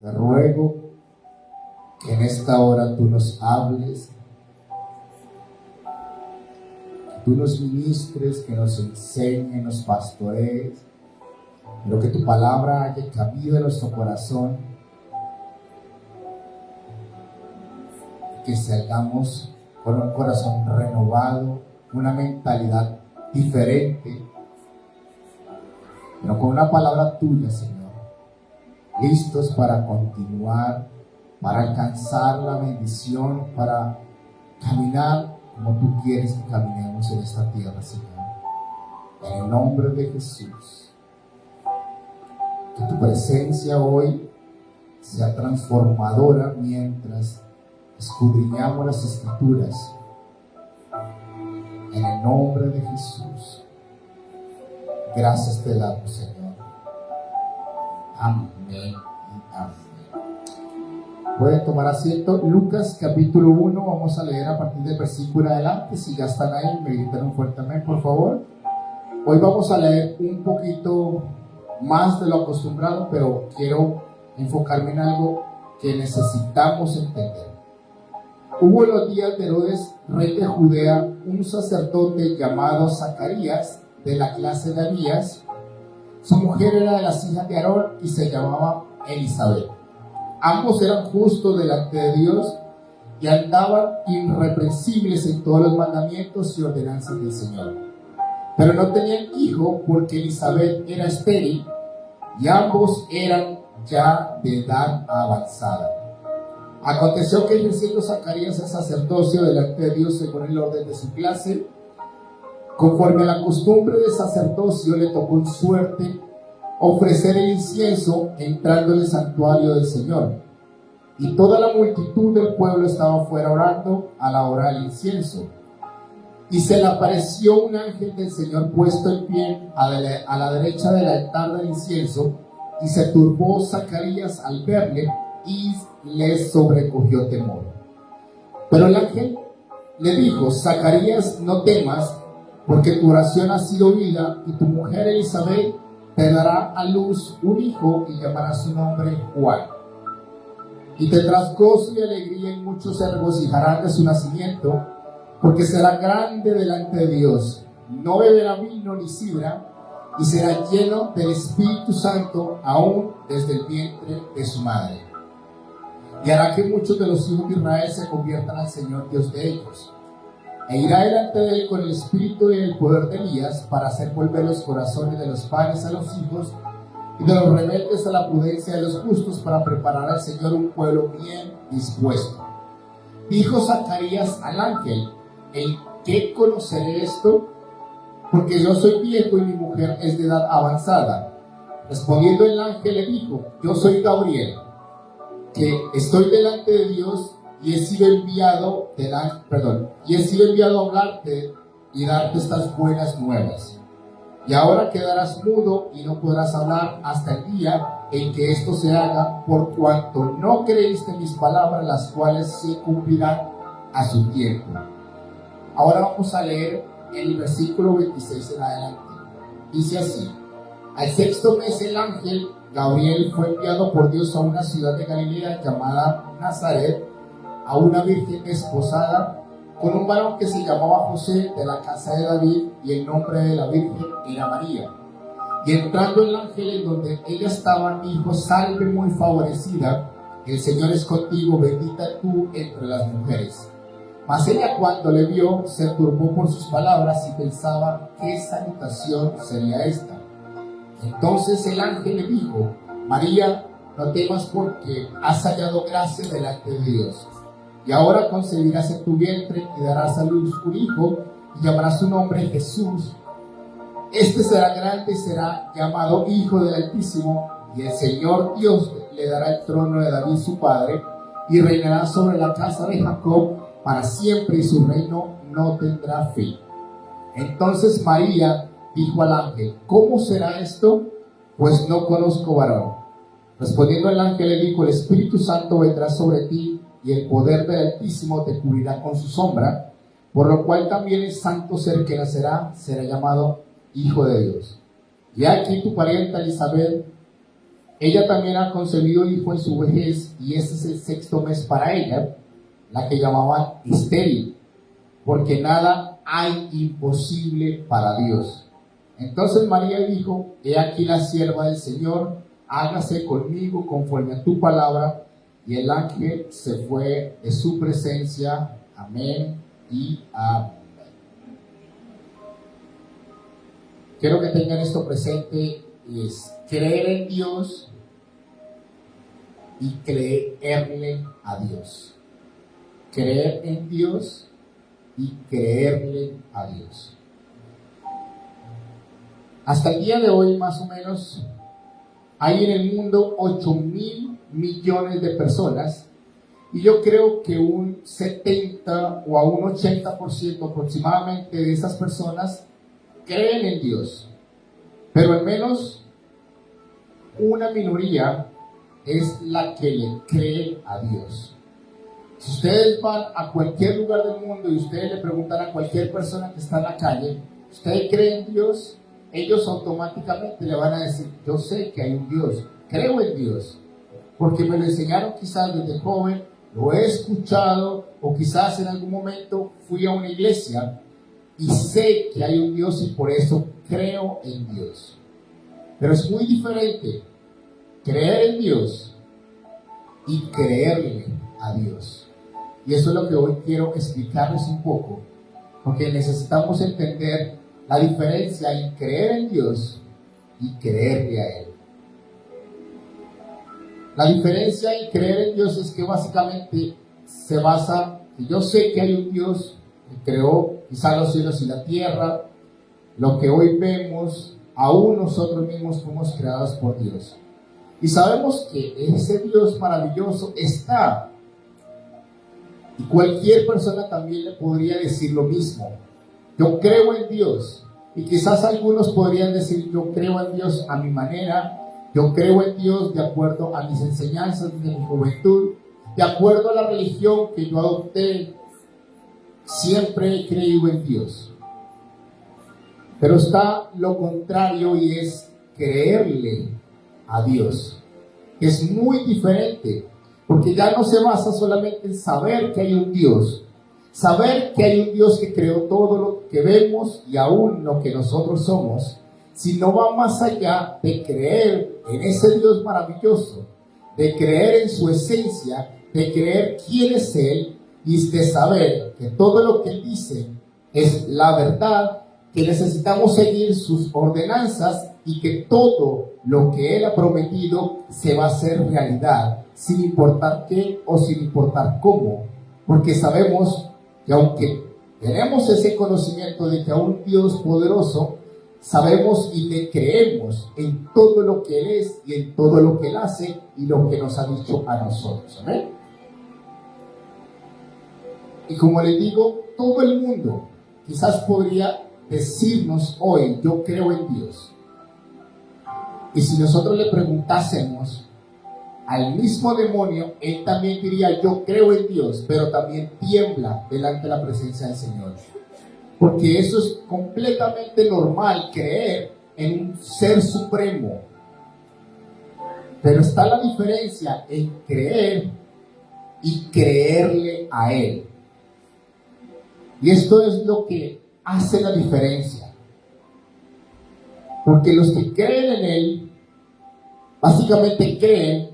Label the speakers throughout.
Speaker 1: Te ruego que en esta hora tú nos hables, que tú nos ministres, que nos enseñes, nos pastorees, pero que tu palabra haya cabido en nuestro corazón, que salgamos con un corazón renovado, una mentalidad diferente, pero con una palabra tuya, Señor, listos para continuar, para alcanzar la bendición, para caminar como tú quieres que caminemos en esta tierra, Señor. En el nombre de Jesús, que tu presencia hoy sea transformadora mientras escudriñamos las Escrituras. En el nombre de Jesús, gracias te damos, Señor. Amén y amén. Pueden tomar asiento. Lucas capítulo 1, vamos a leer a partir del versículo adelante. Si ya están ahí, me gritan un fuerte amén, por favor. Hoy vamos a leer un poquito más de lo acostumbrado, pero quiero enfocarme en algo que necesitamos entender. Hubo en los días de Herodes, rey de Judea, un sacerdote llamado Zacarías, de la clase de Abías. Su mujer era de las hijas de Aarón y se llamaba Elizabeth. Ambos eran justos delante de Dios y andaban irreprensibles en todos los mandamientos y ordenanzas del Señor. Pero no tenían hijo porque Elizabeth era estéril y ambos eran ya de edad avanzada. Aconteció que ejerciendo Zacarías el sacerdocio delante de Dios según el orden de su clase, conforme a la costumbre del sacerdocio, le tocó en suerte ofrecer el incienso entrando en el santuario del Señor. Y toda la multitud del pueblo estaba fuera orando a la hora del incienso. Y se le apareció un ángel del Señor puesto en pie a la derecha del altar del incienso, y se turbó Zacarías al verle y le sobrecogió temor. Pero el ángel le dijo: Zacarías, no temas, porque tu oración ha sido oída, y tu mujer Elizabeth te dará a luz un hijo y llamará su nombre Juan. Y tendrás gozo y alegría, y muchos se regocijarán de su nacimiento, porque será grande delante de Dios. No beberá vino ni sidra, y será lleno del Espíritu Santo aún desde el vientre de su madre. Y hará que muchos de los hijos de Israel se conviertan al Señor Dios de ellos. E irá delante de él con el espíritu y el poder de Elías, para hacer volver los corazones de los padres a los hijos y de los rebeldes a la prudencia de los justos, para preparar al Señor un pueblo bien dispuesto. Dijo Zacarías al ángel: ¿en qué conoceré esto? Porque yo soy viejo y mi mujer es de edad avanzada. Respondiendo el ángel le dijo: yo soy Gabriel, que estoy delante de Dios, y he sido enviado a hablarte y darte estas buenas nuevas. Y ahora quedarás mudo y no podrás hablar hasta el día en que esto se haga, por cuanto no creíste mis palabras, las cuales se cumplirán a su tiempo. Ahora vamos a leer el versículo 26 en adelante. Dice así: al sexto mes el ángel Gabriel fue enviado por Dios a una ciudad de Galilea llamada Nazaret, a una virgen desposada con un varón que se llamaba José, de la casa de David, y el nombre de la virgen era María. Y entrando el ángel en donde ella estaba, dijo: salve muy favorecida, el Señor es contigo, bendita tú entre las mujeres. Mas ella, cuando le vio, se turbó por sus palabras y pensaba qué salutación sería esta. Entonces el ángel le dijo: María, no temas, porque has hallado gracia delante de Dios. Y ahora concebirás en tu vientre y darás a luz un hijo, y llamarás su nombre Jesús. Este será grande y será llamado Hijo del Altísimo, y el Señor Dios le dará el trono de David su padre, y reinará sobre la casa de Jacob para siempre, y su reino no tendrá fin. Entonces María dijo al ángel: ¿cómo será esto? Pues no conozco varón. Respondiendo el ángel le dijo: el Espíritu Santo vendrá sobre ti, y el poder del Altísimo te cubrirá con su sombra, por lo cual también el santo ser que nacerá será llamado Hijo de Dios. Y aquí tu parienta Elizabeth Ella también ha concebido hijo en su vejez, y este es el sexto mes para ella, la que llamaban estéril, porque nada hay imposible para Dios. Entonces María dijo: he aquí la sierva del Señor, hágase conmigo conforme a tu palabra. Y el ángel se fue de su presencia. Amén y amén. Quiero que tengan esto presente: es creer en Dios y creerle a Dios. Creer en Dios y creerle a Dios. Hasta el día de hoy, más o menos, hay en el mundo 8.000 millones de personas, y yo creo que un 70 o a un 80% aproximadamente de esas personas creen en Dios, pero al menos una minoría es la que le cree a Dios. Si ustedes van a cualquier lugar del mundo y ustedes le preguntan a cualquier persona que está en la calle: ¿usted cree en Dios? Ellos automáticamente le van a decir: yo sé que hay un Dios, creo en Dios, porque me lo enseñaron quizás desde joven, lo he escuchado, o quizás en algún momento fui a una iglesia y sé que hay un Dios y por eso creo en Dios. Pero es muy diferente creer en Dios y creerle a Dios. Y eso es lo que hoy quiero explicarles un poco, porque necesitamos entender la diferencia en creer en Dios y creerle a Él. La diferencia en creer en Dios es que básicamente se basa en: yo sé que hay un Dios que creó quizá los cielos y la tierra, lo que hoy vemos, aún nosotros mismos fuimos creados por Dios. Y sabemos que ese Dios maravilloso está. Y cualquier persona también le podría decir lo mismo: yo creo en Dios. Y quizás algunos podrían decir: yo creo en Dios a mi manera, yo creo en Dios de acuerdo a mis enseñanzas de mi juventud, de acuerdo a la religión que yo adopté. Siempre he creído en Dios. Pero está lo contrario, y es creerle a Dios. Es muy diferente, porque ya no se basa solamente en saber que hay un Dios, saber que hay un Dios que creó todo lo que vemos y aún lo que nosotros somos, sino va más allá de creer en ese Dios maravilloso, de creer en su esencia, de creer quién es Él, y de saber que todo lo que Él dice es la verdad, que necesitamos seguir sus ordenanzas y que todo lo que Él ha prometido se va a hacer realidad, sin importar qué o sin importar cómo, porque sabemos que aunque tenemos ese conocimiento de que hay un Dios poderoso, sabemos y le creemos en todo lo que Él es y en todo lo que Él hace y lo que nos ha dicho a nosotros. ¿Amén? Y como les digo, todo el mundo quizás podría decirnos hoy: yo creo en Dios. Y si nosotros le preguntásemos al mismo demonio, él también diría: yo creo en Dios, pero también tiembla delante de la presencia del Señor. Porque eso es completamente normal, creer en un ser supremo. Pero está la diferencia en creer y creerle a Él. Y esto es lo que hace la diferencia. Porque los que creen en Él, básicamente creen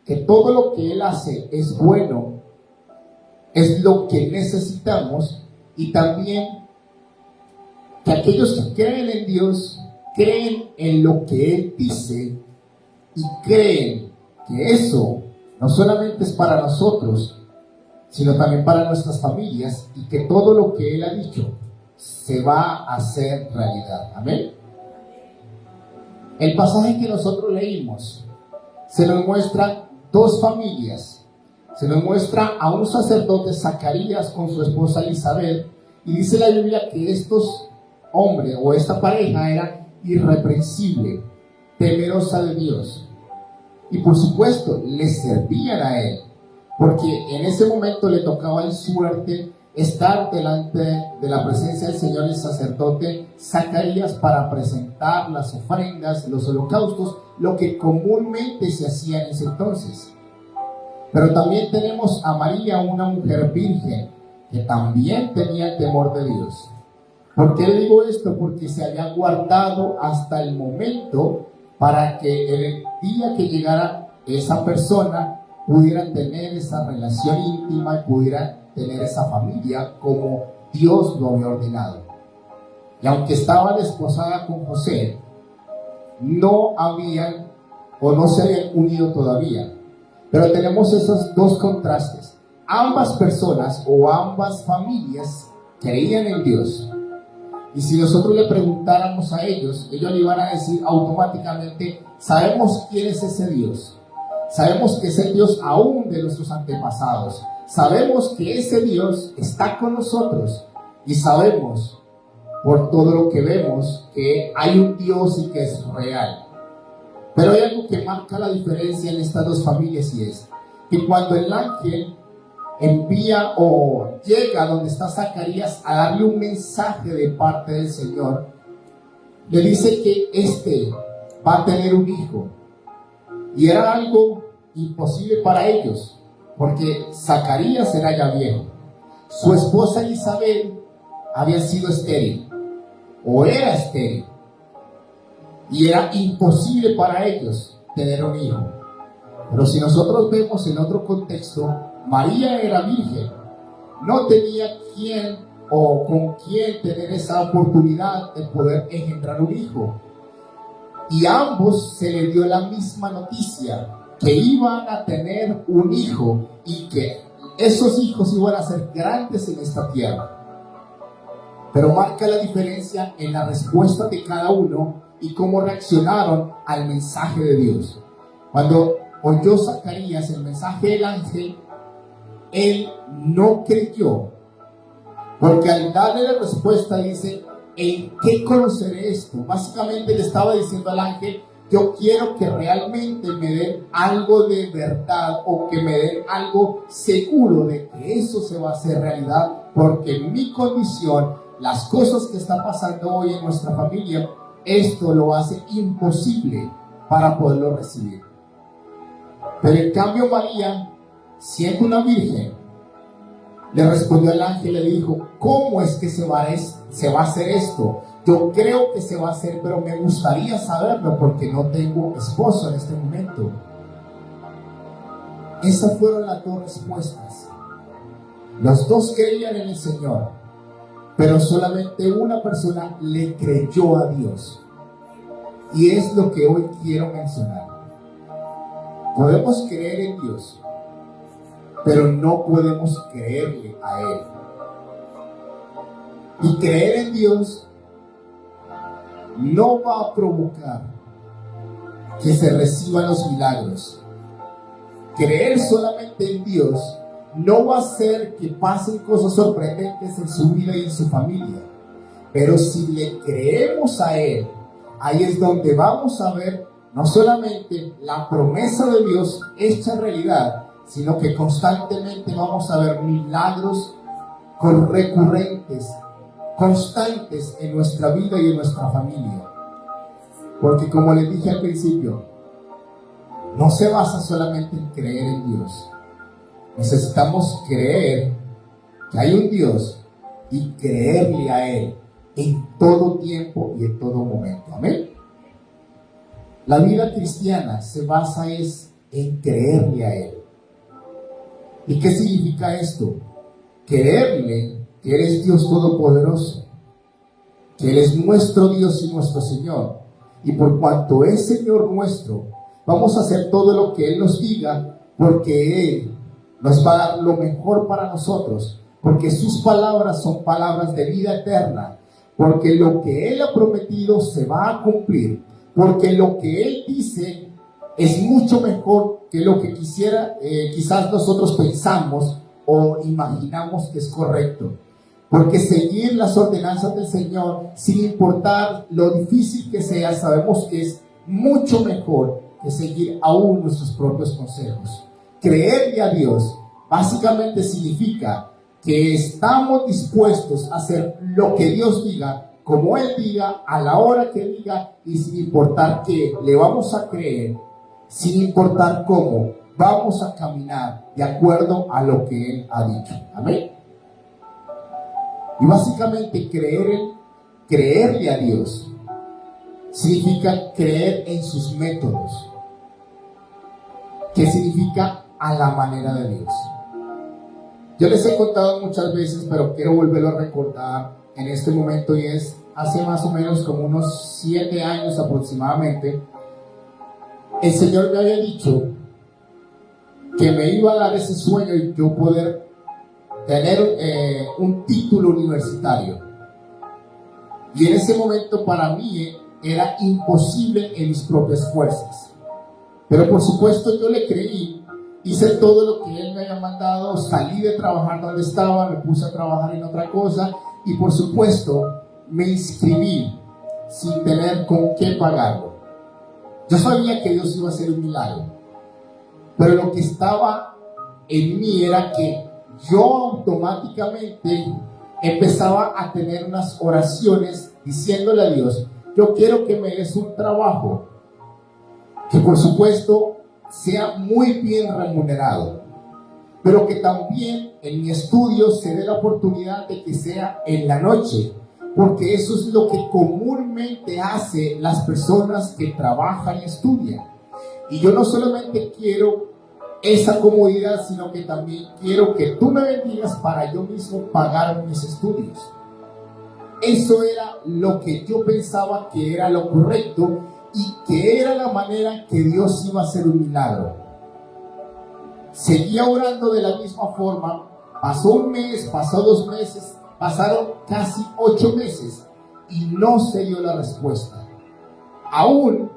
Speaker 1: que todo lo que Él hace es bueno, es lo que necesitamos, y también que aquellos que creen en Dios creen en lo que Él dice y creen que eso no solamente es para nosotros, sino también para nuestras familias, y que todo lo que Él ha dicho se va a hacer realidad. Amén. El pasaje que nosotros leímos se nos muestra dos familias. Se nos muestra a un sacerdote, Zacarías, con su esposa Elizabeth, y dice la Biblia que estos hombres o esta pareja era irreprensible, temerosa de Dios, y por supuesto le servían a Él, porque en ese momento le tocaba en suerte estar delante de la presencia del Señor, el sacerdote, Zacarías para presentar las ofrendas, los holocaustos, lo que comúnmente se hacía en ese entonces. Pero también tenemos a María, una mujer virgen, que también tenía el temor de Dios. ¿Por qué le digo esto? Porque se había guardado hasta el momento para que el día que llegara esa persona pudiera tener esa relación íntima y pudiera tener esa familia como Dios lo había ordenado. Y aunque estaba desposada con José, no habían o no se habían unido todavía. Pero tenemos esos dos contrastes. Ambas personas o ambas familias creían en Dios. Y si nosotros le preguntáramos a ellos le iban a decir automáticamente: sabemos quién es ese Dios. Sabemos que es el Dios aún de nuestros antepasados. Sabemos que ese Dios está con nosotros. Y sabemos, por todo lo que vemos, que hay un Dios y que es real. Pero hay algo que marca la diferencia en estas dos familias, y es que cuando el ángel envía o llega donde está Zacarías a darle un mensaje de parte del Señor, le dice que va a tener un hijo. Y era algo imposible para ellos, porque Zacarías era ya viejo. Su esposa Elizabeth había sido estéril, o era estéril. Y era imposible para ellos tener un hijo. Pero si nosotros vemos en otro contexto, María era virgen. No tenía quién o con quién tener esa oportunidad de poder engendrar un hijo. Y a ambos se les dio la misma noticia, que iban a tener un hijo y que esos hijos iban a ser grandes en esta tierra. Pero marca la diferencia en la respuesta de cada uno y cómo reaccionaron al mensaje de Dios. Cuando oyó Zacarías el mensaje del ángel, él no creyó, porque al darle la respuesta dice: ¿en qué conoceré esto? Básicamente le estaba diciendo al ángel: yo quiero que realmente me den algo de verdad, o que me den algo seguro de que eso se va a hacer realidad, porque en mi condición, las cosas que están pasando hoy en nuestra familia, esto lo hace imposible para poderlo recibir. Pero en cambio María, siendo una virgen, le respondió al ángel y le dijo: ¿cómo es que se va a hacer esto? Yo creo que se va a hacer, pero me gustaría saberlo porque no tengo esposo en este momento. Esas fueron las dos respuestas. Los dos creían en el Señor, pero solamente una persona le creyó a Dios. Y es lo que hoy quiero mencionar. Podemos creer en Dios, pero no podemos creerle a Él. Y creer en Dios no va a provocar que se reciban los milagros. Creer solamente en Dios no va a hacer que pasen cosas sorprendentes en su vida y en su familia. Pero si le creemos a Él, ahí es donde vamos a ver no solamente la promesa de Dios hecha realidad, sino que constantemente vamos a ver milagros recurrentes, constantes en nuestra vida y en nuestra familia. Porque como les dije al principio, no se basa solamente en creer en Dios. Necesitamos creer que hay un Dios y creerle a Él en todo tiempo y en todo momento. Amén. La vida cristiana se basa en creerle a Él. ¿Y qué significa esto? Creerle que Él es Dios Todopoderoso, que Él es nuestro Dios y nuestro Señor. Y por cuanto es Señor nuestro, vamos a hacer todo lo que Él nos diga, porque Él nos va a dar lo mejor para nosotros, porque sus palabras son palabras de vida eterna, porque lo que Él ha prometido se va a cumplir, porque lo que Él dice es mucho mejor que lo que quizás nosotros pensamos o imaginamos que es correcto. Porque seguir las ordenanzas del Señor, sin importar lo difícil que sea, sabemos que es mucho mejor que seguir aún nuestros propios consejos. Creerle a Dios básicamente significa que estamos dispuestos a hacer lo que Dios diga, como Él diga, a la hora que diga, y sin importar qué, le vamos a creer, sin importar cómo, vamos a caminar de acuerdo a lo que Él ha dicho. Amén. Y básicamente creerle a Dios significa creer en sus métodos, que significa a la manera de Dios. Yo les he contado muchas veces, pero quiero volverlo a recordar en este momento, y es hace más o menos como unos 7 años aproximadamente, el Señor me había dicho que me iba a dar ese sueño y yo poder tener un título universitario. Y en ese momento para mí era imposible en mis propias fuerzas. Pero por supuesto yo le creí, hice todo lo que Él me había mandado, salí de trabajar donde estaba, me puse a trabajar en otra cosa y por supuesto me inscribí sin tener con qué pagarlo. Yo sabía que Dios iba a hacer un milagro, pero lo que estaba en mí era que yo automáticamente empezaba a tener unas oraciones diciéndole a Dios: yo quiero que me des un trabajo que por supuesto sea muy bien remunerado, pero que también en mi estudio se dé la oportunidad de que sea en la noche, porque eso es lo que comúnmente hacen las personas que trabajan y estudian. Y yo no solamente quiero esa comodidad, sino que también quiero que tú me bendigas para yo mismo pagar mis estudios. Eso era lo que yo pensaba que era lo correcto y que era la manera que Dios iba a hacer un milagro. Seguía orando de la misma forma. Pasó un mes, pasó 2 meses, pasaron casi 8 meses y no se dio la respuesta. Aún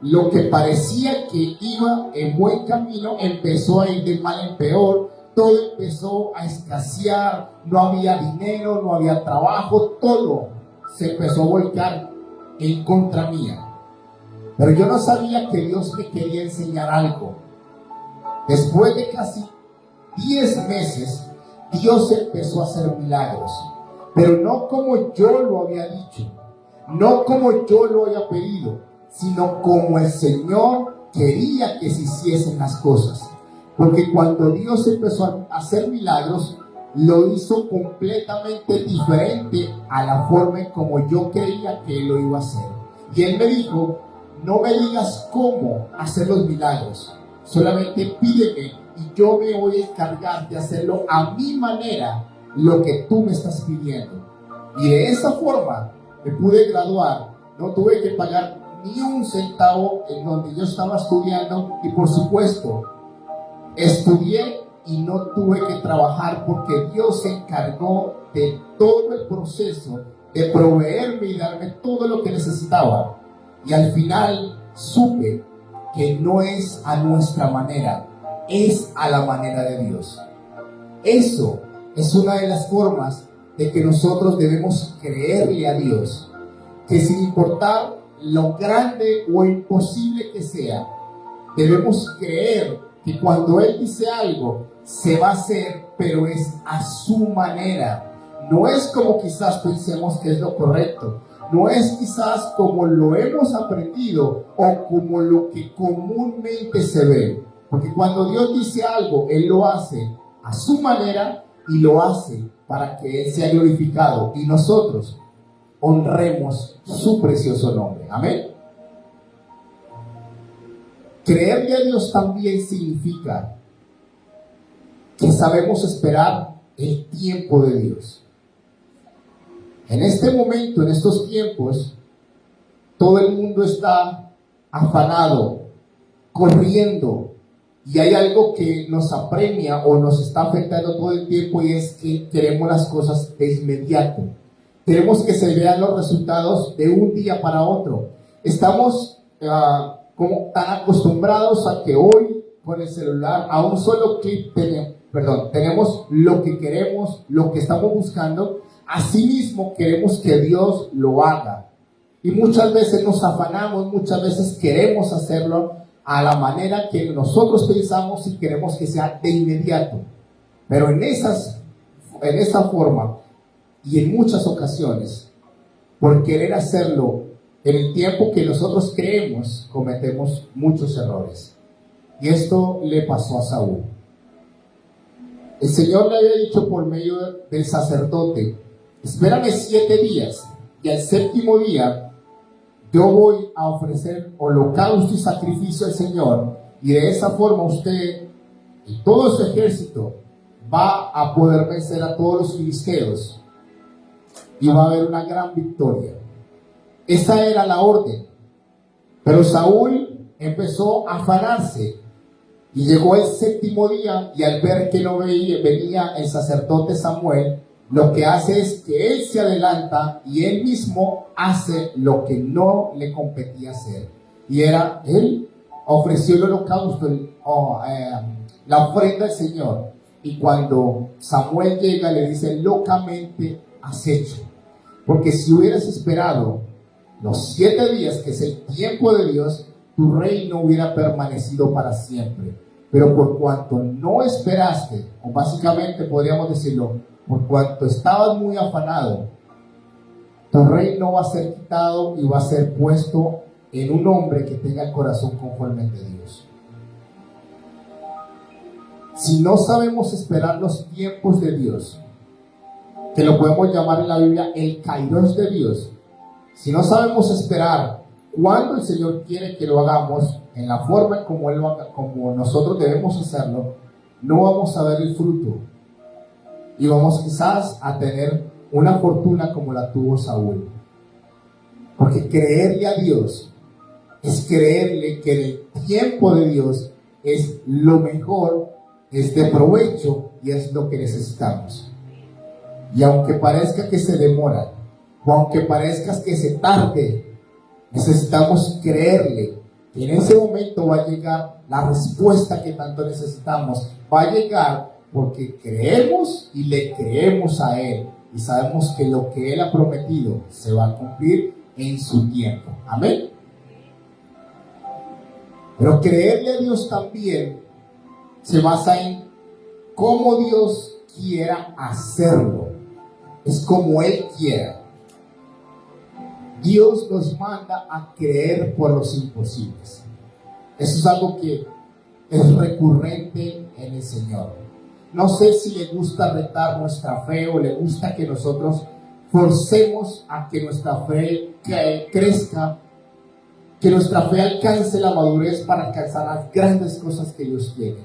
Speaker 1: lo que parecía que iba en buen camino empezó a ir de mal en peor. Todo empezó a escasear, no había dinero, no había trabajo, todo se empezó a volcar en contra mía. Pero yo no sabía que Dios me quería enseñar algo. Después de casi 10 meses, Dios empezó a hacer milagros, pero no como yo lo había dicho, no como yo lo había pedido, sino como el Señor quería que se hiciesen las cosas. Porque cuando Dios empezó a hacer milagros, lo hizo completamente diferente a la forma en como yo creía que Él lo iba a hacer. Y Él me dijo: no me digas cómo hacer los milagros, solamente pídeme y yo me voy a encargar de hacerlo a mi manera, lo que tú me estás pidiendo. Y de esa forma me pude graduar, no tuve que pagar ni un centavo en donde yo estaba estudiando, y por supuesto estudié y no tuve que trabajar porque Dios se encargó de todo el proceso, de proveerme y darme todo lo que necesitaba. Y al final supe que no es a nuestra manera, es a la manera de Dios. Eso es una de las formas de que nosotros debemos creerle a Dios, que sin importar lo grande o imposible que sea, debemos creer que cuando Él dice algo, se va a hacer, pero es a su manera. No es como quizás pensemos que es lo correcto, no es quizás como lo hemos aprendido o como lo que comúnmente se ve. Porque cuando Dios dice algo, Él lo hace a su manera y lo hace para que Él sea glorificado y nosotros honremos su precioso nombre. Amén. Creerle a Dios también significa que sabemos esperar el tiempo de Dios. En este momento, en estos tiempos, todo el mundo está afanado, corriendo, y hay algo que nos apremia o nos está afectando todo el tiempo, y es que queremos las cosas de inmediato. Queremos que se vean los resultados de un día para otro. Estamos como tan acostumbrados a que hoy con el celular a un solo clic tenemos lo que queremos, lo que estamos buscando. Asimismo queremos que Dios lo haga, y muchas veces nos afanamos, muchas veces queremos hacerlo a la manera que nosotros pensamos y queremos que sea de inmediato. Pero en esta forma y en muchas ocasiones por querer hacerlo en el tiempo que nosotros creemos, cometemos muchos errores. Y esto le pasó a Saúl. El Señor le había dicho por medio del sacerdote: espérame 7 días, y al 7º día yo voy a ofrecer holocausto y sacrificio al Señor, y de esa forma usted y todo su ejército va a poder vencer a todos los filisteos, y va a haber una gran victoria. Esa era la orden. Pero Saúl empezó a afanarse, y llegó el 7º día, y al ver que no venía el sacerdote Samuel, lo que hace es que él se adelanta y él mismo hace lo que no le competía hacer. Y él ofreció el holocausto, la ofrenda al Señor. Y cuando Samuel llega, le dice: locamente has hecho. Porque si hubieras esperado los 7 días, que es el tiempo de Dios, tu reino hubiera permanecido para siempre. Pero por cuanto no esperaste, o básicamente podríamos decirlo, por cuanto estabas muy afanado, tu reino va a ser quitado y va a ser puesto en un hombre que tenga el corazón conforme al de Dios. Si no sabemos esperar los tiempos de Dios, que lo podemos llamar en la Biblia el kairos de Dios, si no sabemos esperar cuando el Señor quiere que lo hagamos, en la forma como Él lo haga, como nosotros debemos hacerlo, no vamos a ver el fruto. Y vamos quizás a tener una fortuna como la tuvo Saúl. Porque creerle a Dios es creerle que el tiempo de Dios es lo mejor, es de provecho y es lo que necesitamos. Y aunque parezca que se demora, o aunque parezca que se tarde, necesitamos creerle que en ese momento va a llegar la respuesta que tanto necesitamos. Va a llegar porque creemos y le creemos a Él, y sabemos que lo que Él ha prometido se va a cumplir en su tiempo. Amén. Pero creerle a Dios también se basa en cómo Dios quiera hacerlo. Es como Él quiera. Dios nos manda a creer por los imposibles. Eso es algo que es recurrente en el Señor. No sé si le gusta retar nuestra fe, o le gusta que nosotros forcemos a que nuestra fe crezca, que nuestra fe alcance la madurez para alcanzar las grandes cosas que Dios quiere.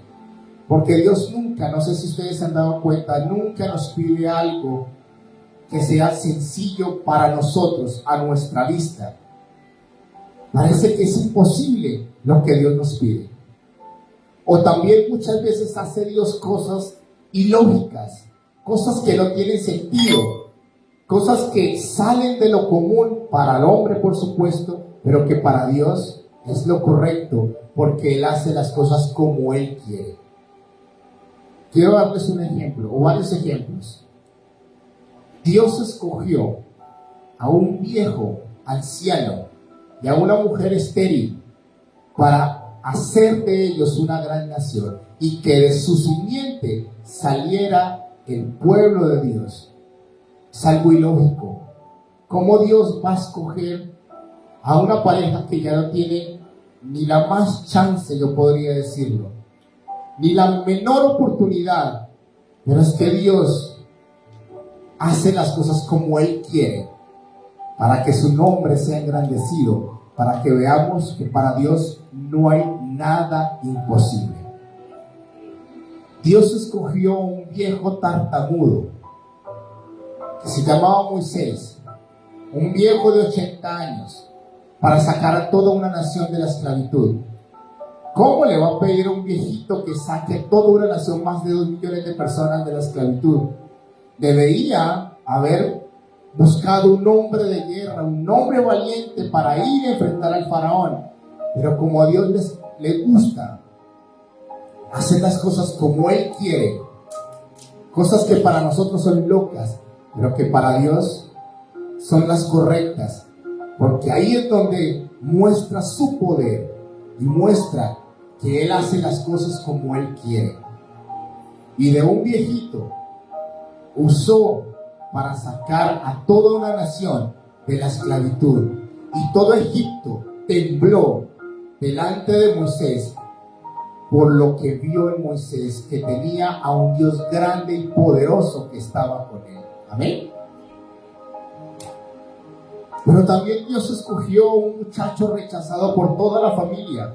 Speaker 1: Porque Dios nunca, no sé si ustedes se han dado cuenta, nunca nos pide algo que sea sencillo para nosotros, a nuestra vista. Parece que es imposible lo que Dios nos pide. O también muchas veces hace Dios cosas ilógicas, cosas que no tienen sentido, cosas que salen de lo común para el hombre, por supuesto, pero que para Dios es lo correcto, porque Él hace las cosas como Él quiere. Quiero darles un ejemplo, o varios ejemplos. Dios escogió a un viejo anciano y a una mujer estéril para hacer de ellos una gran nación, y que de su simiente saliera el pueblo de Dios. Es algo ilógico. ¿Cómo Dios va a escoger a una pareja que ya no tiene ni la más chance, yo podría decirlo, ni la menor oportunidad? Pero es que Dios hace las cosas como Él quiere, para que su nombre sea engrandecido, para que veamos que para Dios no hay nada imposible. Dios escogió un viejo tartamudo que se llamaba Moisés, un viejo de 80 años, para sacar a toda una nación de la esclavitud. ¿Cómo le va a pedir a un viejito que saque a toda una nación, más de 2 millones de personas, de la esclavitud? Debería haber buscado un hombre de guerra, un hombre valiente para ir a enfrentar al faraón. Pero como a Dios le gusta hacer las cosas como Él quiere, cosas que para nosotros son locas, pero que para Dios son las correctas, porque ahí es donde muestra su poder y muestra que Él hace las cosas como Él quiere. Y de un viejito usó para sacar a toda una nación de la esclavitud. Y todo Egipto tembló delante de Moisés por lo que vio en Moisés, que tenía a un Dios grande y poderoso que estaba con él. Amén. Pero también Dios escogió un muchacho rechazado por toda la familia,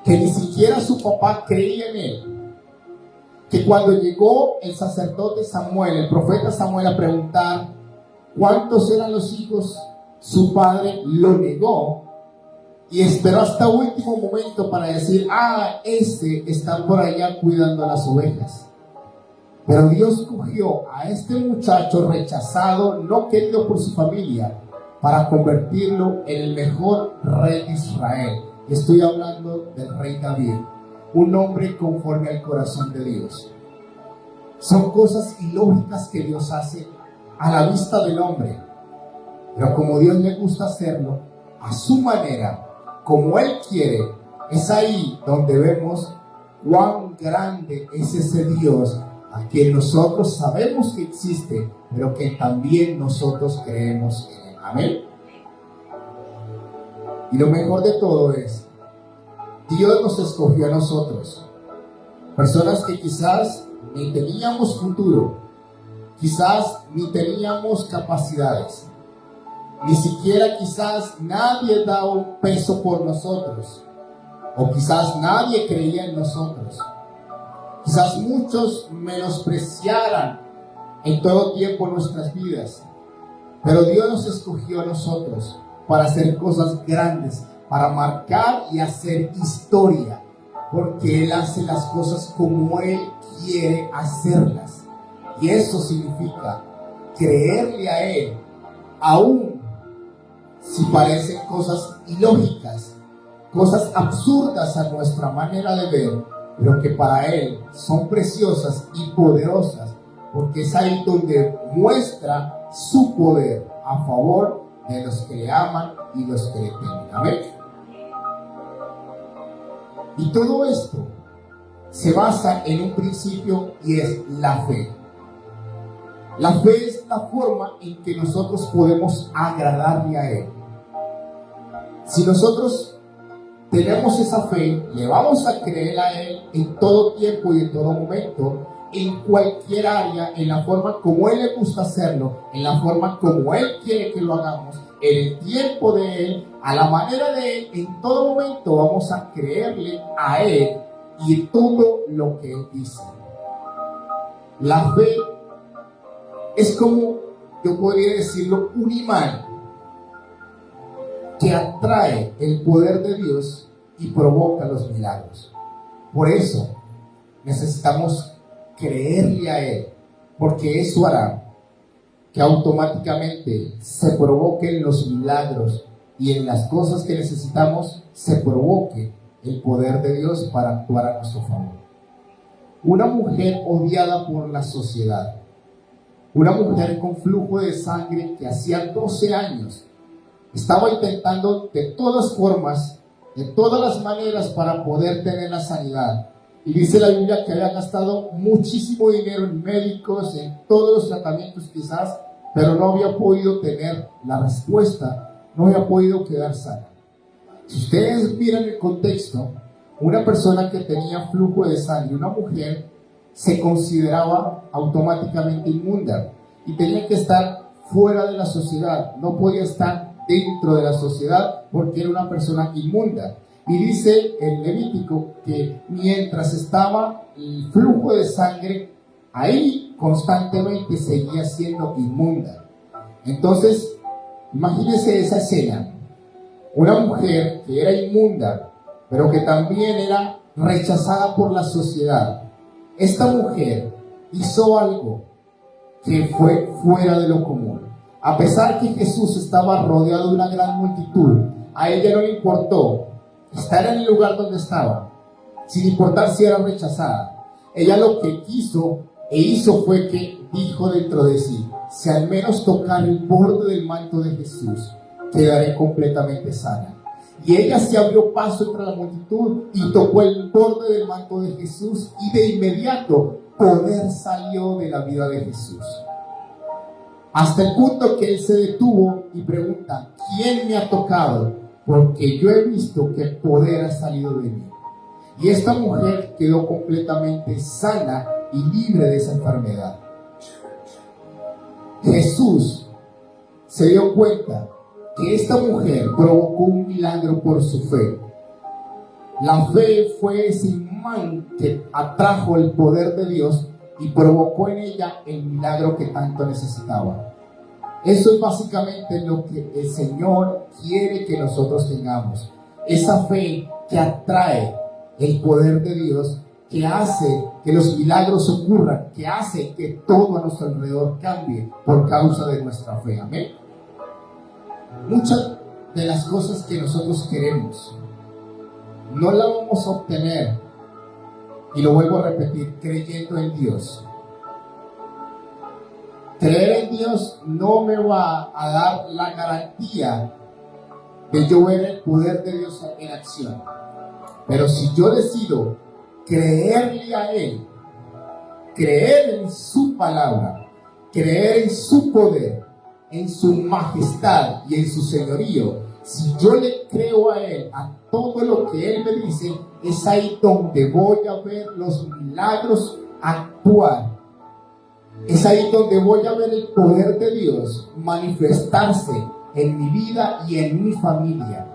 Speaker 1: que ni siquiera su papá creía en él. Que cuando llegó el sacerdote Samuel, el profeta Samuel, a preguntar cuántos eran los hijos, su padre lo negó y esperó hasta último momento para decir: este está por allá cuidando las ovejas. Pero Dios cogió a este muchacho rechazado, no querido por su familia, para convertirlo en el mejor rey de Israel. Y estoy hablando del rey David, un hombre conforme al corazón de Dios. Son cosas ilógicas que Dios hace a la vista del hombre, pero como Dios le gusta hacerlo, a su manera, como Él quiere, es ahí donde vemos cuán grande es ese Dios a quien nosotros sabemos que existe, pero que también nosotros creemos en Él. Amén. Y lo mejor de todo es, Dios nos escogió a nosotros, personas que quizás ni teníamos futuro, quizás ni teníamos capacidades, ni siquiera quizás nadie daba un peso por nosotros, o quizás nadie creía en nosotros. Quizás muchos menospreciaran en todo tiempo nuestras vidas, pero Dios nos escogió a nosotros para hacer cosas grandes, para marcar y hacer historia, porque Él hace las cosas como Él quiere hacerlas. Y eso significa creerle a Él, aún si parecen cosas ilógicas, cosas absurdas a nuestra manera de ver, pero que para Él son preciosas y poderosas, porque es ahí donde muestra su poder a favor de los que le aman y los que le temen. Amén. Y todo esto se basa en un principio, y es la fe. La fe es la forma en que nosotros podemos agradarle a Él. Si nosotros tenemos esa fe, le vamos a creer a Él en todo tiempo y en todo momento, en cualquier área, en la forma como Él le gusta hacerlo, en la forma como Él quiere que lo hagamos, en el tiempo de Él, a la manera de Él. En todo momento vamos a creerle a Él y todo lo que Él dice. La fe es como, yo podría decirlo, un imán que atrae el poder de Dios y provoca los milagros. Por eso necesitamos creerle a Él, porque eso hará que automáticamente se provoquen los milagros y en las cosas que necesitamos se provoque el poder de Dios para actuar a nuestro favor. Una mujer odiada por la sociedad, una mujer con flujo de sangre que hacía 12 años estaba intentando de todas formas, de todas las maneras, para poder tener la sanidad. Y dice la Biblia que había gastado muchísimo dinero en médicos, en todos los tratamientos quizás, pero no había podido tener la respuesta, no había podido quedar sana. Si ustedes miran el contexto, una persona que tenía flujo de sangre, una mujer, se consideraba automáticamente inmunda y tenía que estar fuera de la sociedad, no podía estar dentro de la sociedad porque era una persona inmunda. Y dice el Levítico que mientras estaba el flujo de sangre, ahí constantemente seguía siendo inmunda. Entonces, imagínense esa escena. Una mujer que era inmunda, pero que también era rechazada por la sociedad. Esta mujer hizo algo que fue fuera de lo común. A pesar que Jesús estaba rodeado de una gran multitud, a ella no le importó estar en el lugar donde estaba, sin importar si era rechazada. Ella lo que quiso e hizo fue que dijo dentro de sí: si al menos tocar el borde del manto de Jesús, quedaré completamente sana. Y ella se abrió paso entre la multitud y tocó el borde del manto de Jesús, y de inmediato poder salió de la vida de Jesús. hasta el punto que él se detuvo y pregunta: ¿quién me ha tocado? Porque yo he visto que el poder ha salido de mí. Y esta mujer quedó completamente sana y libre de esa enfermedad. Jesús se dio cuenta que esta mujer provocó un milagro por su fe. La fe fue ese imán que atrajo el poder de Dios y provocó en ella el milagro que tanto necesitaba. Eso es básicamente lo que el Señor quiere que nosotros tengamos. Esa fe que atrae el poder de Dios, que hace que los milagros ocurran, que hace que todo a nuestro alrededor cambie por causa de nuestra fe. Amén. Muchas de las cosas que nosotros queremos no las vamos a obtener, y lo vuelvo a repetir, creyendo en Dios. Creer en Dios no me va a dar la garantía de yo ver el poder de Dios en acción. Pero si yo decido creerle a Él, creer en su palabra, creer en su poder, en su majestad y en su señorío, si yo le creo a Él, a todo lo que Él me dice, es ahí donde voy a ver los milagros actuar. Es ahí donde voy a ver el poder de Dios manifestarse en mi vida y en mi familia.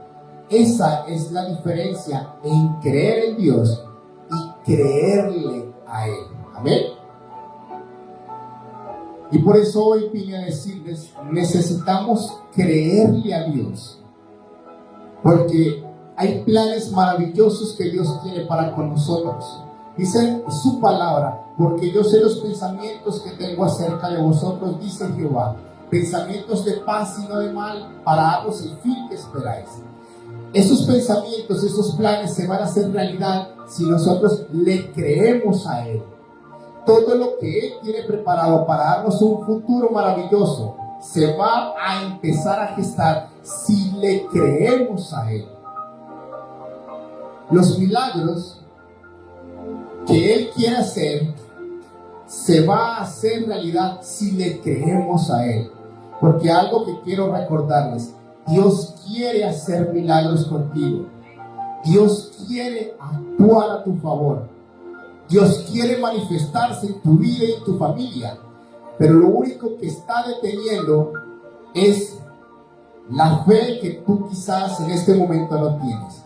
Speaker 1: Esa es la diferencia en creer en Dios y creerle a Él. Amén. Y por eso hoy vine a decirles, necesitamos creerle a Dios, porque hay planes maravillosos que Dios tiene para con nosotros. Dice su palabra: porque yo sé los pensamientos que tengo acerca de vosotros, dice Jehová, pensamientos de paz y no de mal, para daros el fin que esperáis. Esos pensamientos, esos planes se van a hacer realidad si nosotros le creemos a Él. Todo lo que Él tiene preparado para darnos un futuro maravilloso se va a empezar a gestar si le creemos a Él. Los milagros que Él quiere hacer se va a hacer realidad si le creemos a Él. Porque algo que quiero recordarles: Dios quiere hacer milagros contigo. Dios quiere actuar a tu favor. Dios quiere manifestarse en tu vida y en tu familia. Pero lo único que está deteniendo es la fe que tú quizás en este momento no tienes.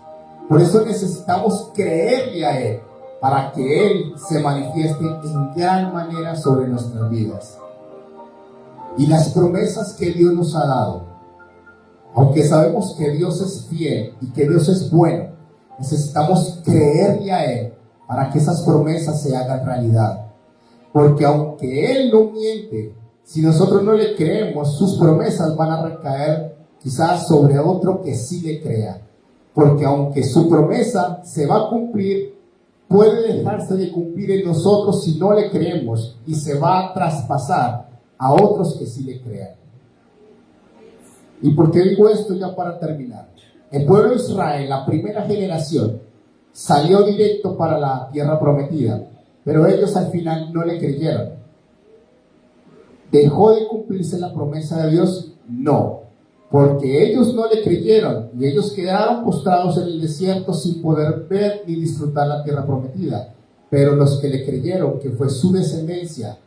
Speaker 1: Por eso necesitamos creerle a Él, para que Él se manifieste en gran manera sobre nuestras vidas. Y las promesas que Dios nos ha dado, aunque sabemos que Dios es fiel y que Dios es bueno, necesitamos creerle a Él para que esas promesas se hagan realidad. Porque aunque Él no miente, si nosotros no le creemos, sus promesas van a recaer quizás sobre otro que sí le crea. Porque aunque su promesa se va a cumplir, puede dejarse de cumplir en nosotros si no le creemos, y se va a traspasar a otros que sí le crean. ¿Y por qué digo esto ya para terminar? El pueblo de Israel, la primera generación, salió directo para la tierra prometida, pero ellos al final no le creyeron. ¿Dejó de cumplirse la promesa de Dios? No, porque ellos no le creyeron y ellos quedaron postrados en el desierto sin poder ver ni disfrutar la tierra prometida. Pero los que le creyeron, que fue su descendencia,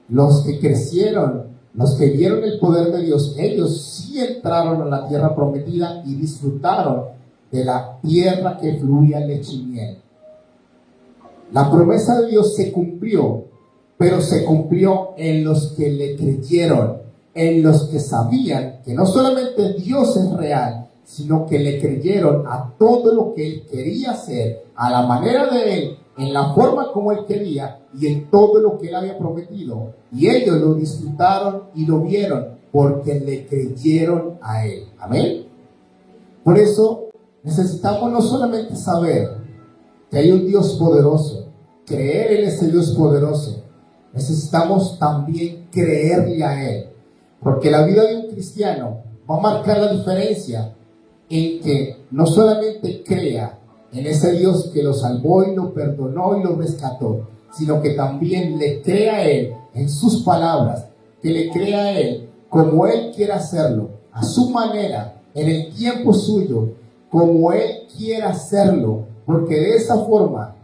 Speaker 1: los que crecieron, los que vieron el poder de Dios, ellos sí entraron a la tierra prometida y disfrutaron de la tierra que fluía leche y miel. La promesa de Dios se cumplió, pero se cumplió en los que le creyeron, en los que sabían que no solamente Dios es real, sino que le creyeron a todo lo que Él quería hacer, a la manera de Él, en la forma como Él quería y en todo lo que Él había prometido. Y ellos lo disfrutaron y lo vieron porque le creyeron a Él. Amén. Por eso necesitamos no solamente saber que hay un Dios poderoso, creer en ese Dios poderoso, necesitamos también creerle a Él. Porque la vida de un cristiano va a marcar la diferencia en que no solamente crea en ese Dios que lo salvó y lo perdonó y lo rescató, sino que también le crea a Él en sus palabras, que le crea a Él como Él quiera hacerlo, a su manera, en el tiempo suyo, como Él quiera hacerlo, porque de esa forma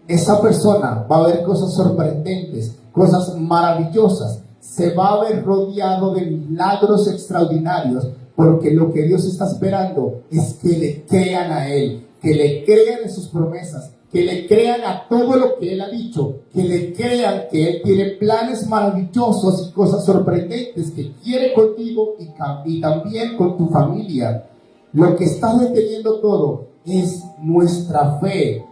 Speaker 1: esa persona va a ver cosas sorprendentes, cosas maravillosas, se va a ver rodeado de milagros extraordinarios, porque lo que Dios está esperando es que le crean a Él, que le crean en sus promesas, que le crean a todo lo que Él ha dicho, que le crean que Él tiene planes maravillosos y cosas sorprendentes que quiere contigo y también con tu familia. Lo que está deteniendo todo es nuestra fe.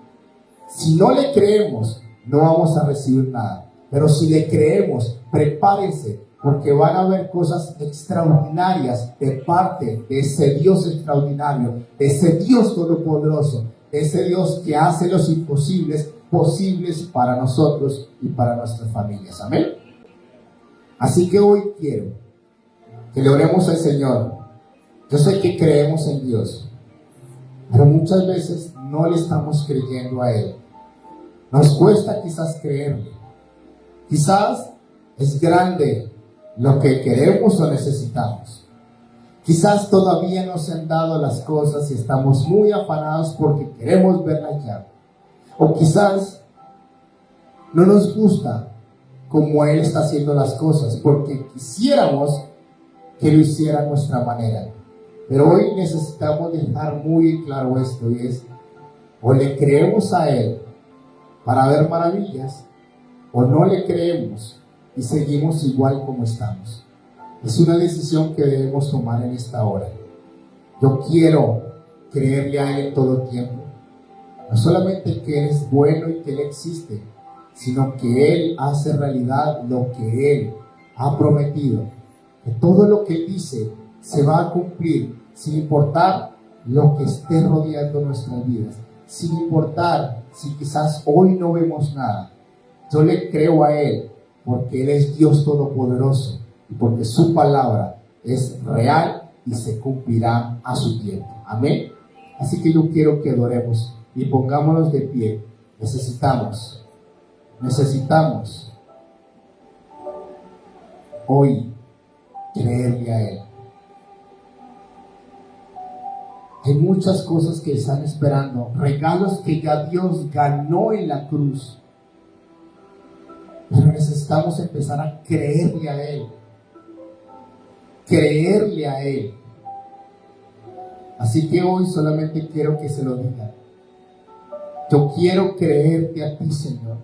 Speaker 1: Si no le creemos, no vamos a recibir nada. Pero si le creemos, prepárense, porque van a haber cosas extraordinarias de parte de ese Dios extraordinario, de ese Dios todopoderoso, de ese Dios que hace los imposibles posibles para nosotros y para nuestras familias. Amén. Así que hoy quiero que le oremos al Señor. Yo sé que creemos en Dios, pero muchas veces no le estamos creyendo a Él. Nos cuesta quizás creerle. Quizás es grande lo que queremos o necesitamos. Quizás todavía no se han dado las cosas y estamos muy afanados porque queremos verlas ya. O quizás no nos gusta como Él está haciendo las cosas porque quisiéramos que lo hiciera a nuestra manera. Pero hoy necesitamos dejar muy claro esto, y es: o le creemos a Él para ver maravillas, o no le creemos y seguimos igual como estamos. Es una decisión que debemos tomar en esta hora. Yo quiero creerle a Él en todo tiempo. No solamente que Él es bueno y que Él existe, sino que Él hace realidad lo que Él ha prometido. Que todo lo que Él dice se va a cumplir, sin importar lo que esté rodeando nuestras vidas, sin importar si quizás hoy no vemos nada. Yo le creo a Él porque Él es Dios todopoderoso y porque su palabra es real y se cumplirá a su tiempo. Amén. Así que yo quiero que adoremos y pongámonos de pie. Necesitamos hoy creerle a Él. Hay muchas cosas que están esperando, regalos que ya Dios ganó en la cruz. Pero necesitamos empezar a creerle a Él. Creerle a Él. Así que hoy solamente quiero que se lo diga. Yo quiero creerte a ti, Señor.